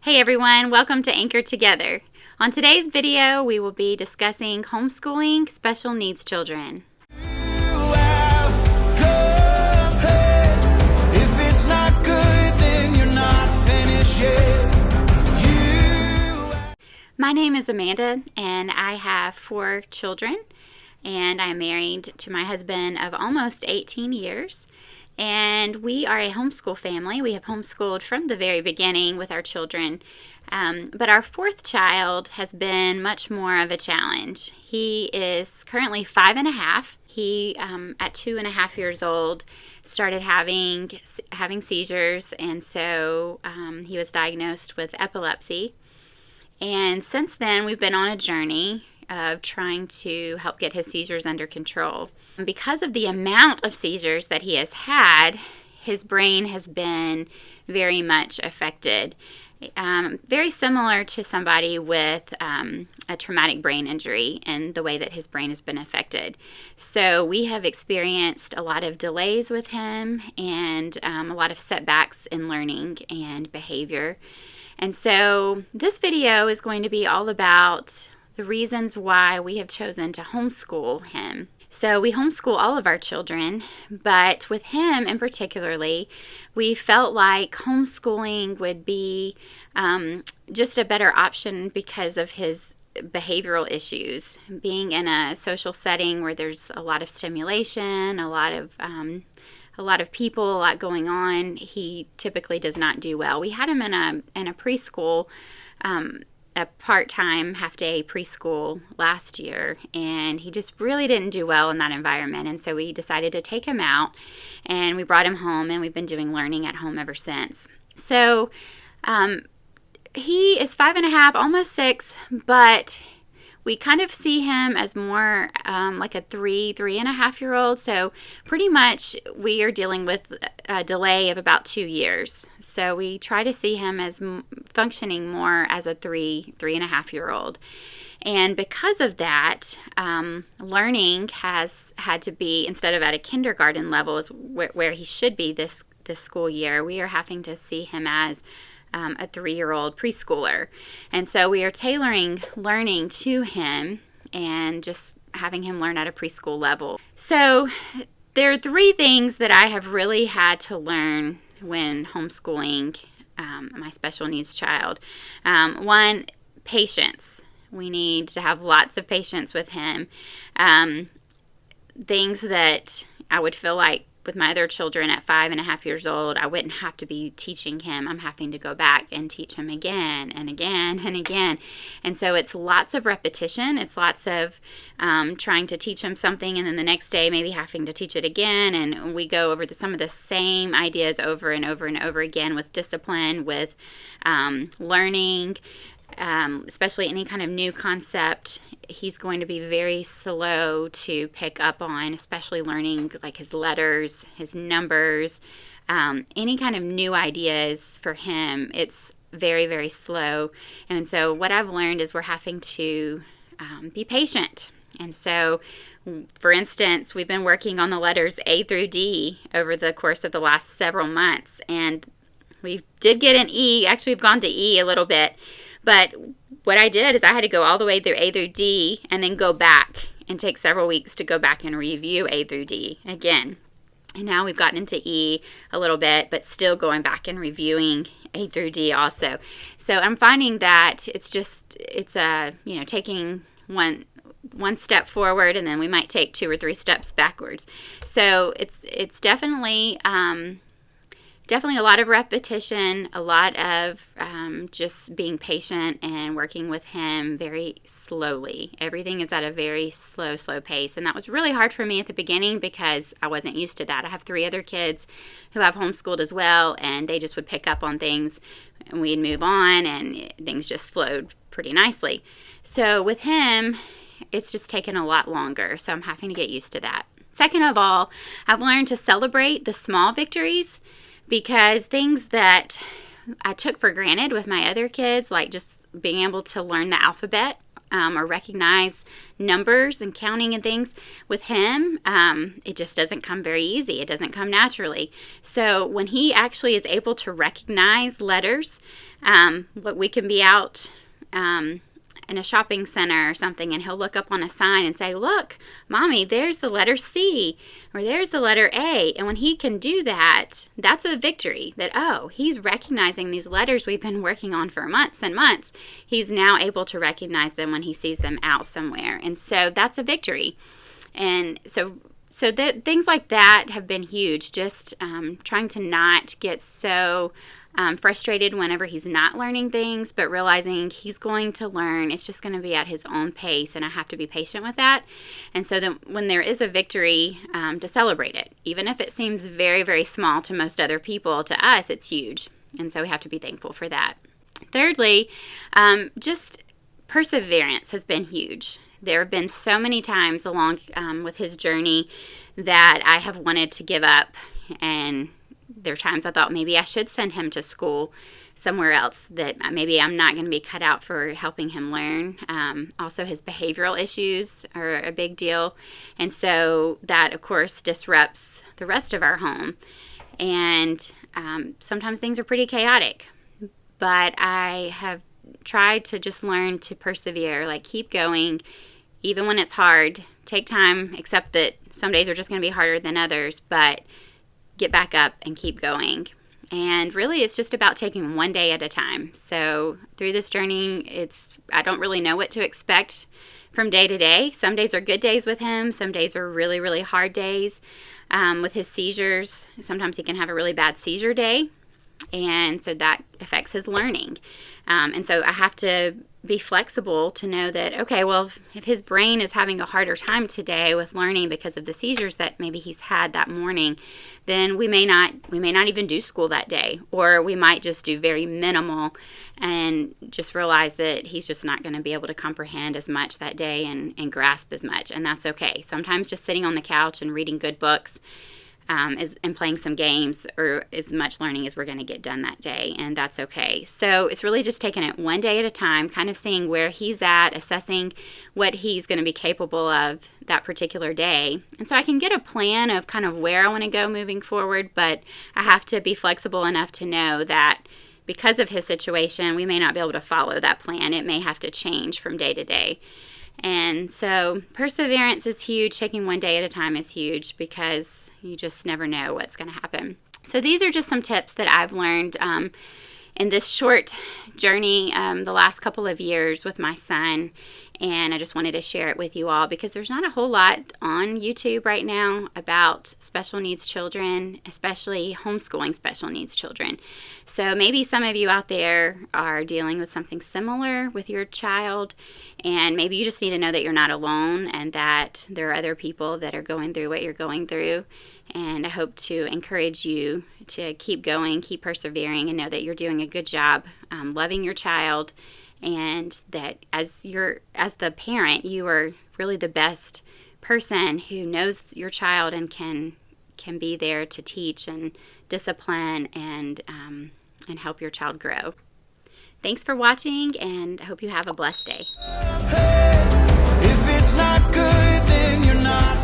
Hey everyone, welcome to Anchor Together. On today's video, we will be discussing homeschooling special needs children. My name is Amanda, and I have 4 children, and I'm married to my husband of almost 18 years. And we are a homeschool family. We have homeschooled from the very beginning with our children. But our 4th child has been much more of a challenge. He is currently 5.5. He, at 2.5 years old, started having seizures, and so he was diagnosed with epilepsy. And since then, we've been on a journey of trying to help get his seizures under control. Because of the amount of seizures that he has had, his brain has been very much affected. Very similar to somebody with a traumatic brain injury and the way that his brain has been affected. So we have experienced a lot of delays with him and a lot of setbacks in learning and behavior. And so this video is going to be all about the reasons why we have chosen to homeschool him. So we homeschool all of our children, but with him in particularly, we felt like homeschooling would be just a better option because of his behavioral issues. Being in a social setting where there's a lot of stimulation, a lot of people, a lot going on, he typically does not do well. We had him in a preschool, a part-time half-day preschool last year, and he just really didn't do well in that environment. And so we decided to take him out, and we brought him home, and we've been doing learning at home ever since. So he is 5.5, almost 6, but we kind of see him as more like a 3.5-year-old. So pretty much we are dealing with a delay of about 2 years. So we try to see him as functioning more as a 3.5-year-old. And because of that, learning has had to be, instead of at a kindergarten level is where he should be this school year, we are having to see him as a 3-year-old preschooler. And so we are tailoring learning to him and just having him learn at a preschool level. So there are 3 things that I have really had to learn when homeschooling my special needs child. 1, patience. We need to have lots of patience with him. Things that I would feel like with my other children at 5.5 years old, I wouldn't have to be teaching him. I'm having to go back and teach him again and again and again. And so it's lots of repetition. It's lots of trying to teach him something, and then the next day maybe having to teach it again. And we go over some of the same ideas over and over and over again with discipline, with learning, especially any kind of new concept. He's going to be very slow to pick up on, especially learning like his letters, his numbers, any kind of new ideas for him. It's very, very slow. And so what I've learned is we're having to be patient. And so, for instance, we've been working on the letters A through D over the course of the last several months. And we did get an E. Actually, we've gone to E a little bit. But what I did is I had to go all the way through A through D and then go back and take several weeks to go back and review A through D again. And now we've gotten into E a little bit, but still going back and reviewing A through D also. So I'm finding that it's taking one step forward, and then we might take 2 or 3 steps backwards. So it's definitely a lot of repetition, a lot of just being patient and working with him very slowly. Everything is at a very slow pace. And that was really hard for me at the beginning because I wasn't used to that. I have 3 other kids who have homeschooled as well, and they just would pick up on things and we'd move on, and things just flowed pretty nicely. So with him, it's just taken a lot longer. So I'm having to get used to that. Second of all, I've learned to celebrate the small victories, because things that I took for granted with my other kids, like just being able to learn the alphabet, or recognize numbers and counting and things. With him, it just doesn't come very easy. It doesn't come naturally. So when he actually is able to recognize letters, what we can be out in a shopping center or something, and he'll look up on a sign and say, "Look, Mommy, there's the letter C," or "There's the letter A." And when he can do that, that's a victory. That, oh, he's recognizing these letters we've been working on for months and months. He's now able to recognize them when he sees them out somewhere. And so that's a victory. And so things like that have been huge. Just trying to not get so frustrated whenever he's not learning things, but realizing he's going to learn. It's just going to be at his own pace, and I have to be patient with that. And so then when there is a victory, to celebrate it. Even if it seems very, very small to most other people, to us it's huge. And so we have to be thankful for that. Thirdly, just perseverance has been huge. There have been so many times along with his journey that I have wanted to give up, and there are times I thought maybe I should send him to school somewhere else, that maybe I'm not going to be cut out for helping him learn. Also, his behavioral issues are a big deal, and so that, of course, disrupts the rest of our home. And sometimes things are pretty chaotic, but I have tried to just learn to persevere, like keep going, even when it's hard. Take time, accept that some days are just going to be harder than others, but get back up and keep going. And really, it's just about taking one day at a time. So through this journey, I don't really know what to expect from day to day. Some days are good days with him. Some days are really, really hard days. With his seizures, sometimes he can have a really bad seizure day, and so that affects his learning. And so I have to be flexible to know that, okay, well, if his brain is having a harder time today with learning because of the seizures that maybe he's had that morning, then we may not even do school that day, or we might just do very minimal and just realize that he's just not going to be able to comprehend as much that day and grasp as much, and that's okay. Sometimes just sitting on the couch and reading good books and playing some games, or as much learning as we're going to get done that day, and that's okay. So it's really just taking it one day at a time, kind of seeing where he's at, assessing what he's going to be capable of that particular day. And so I can get a plan of kind of where I want to go moving forward, but I have to be flexible enough to know that because of his situation, we may not be able to follow that plan. It may have to change from day to day. And so perseverance is huge. Taking one day at a time is huge, because you just never know what's going to happen. So these are just some tips that I've learned in this short journey the last couple of years with my son. And I just wanted to share it with you all, because there's not a whole lot on YouTube right now about special needs children, especially homeschooling special needs children. So maybe some of you out there are dealing with something similar with your child, and maybe you just need to know that you're not alone, and that there are other people that are going through what you're going through. And I hope to encourage you to keep going, keep persevering, and know that you're doing a good job loving your child, and that as the parent, you are really the best person who knows your child and can be there to teach and discipline and help your child grow. Thanks for watching, and I hope you have a blessed day. If it's not good, then you're not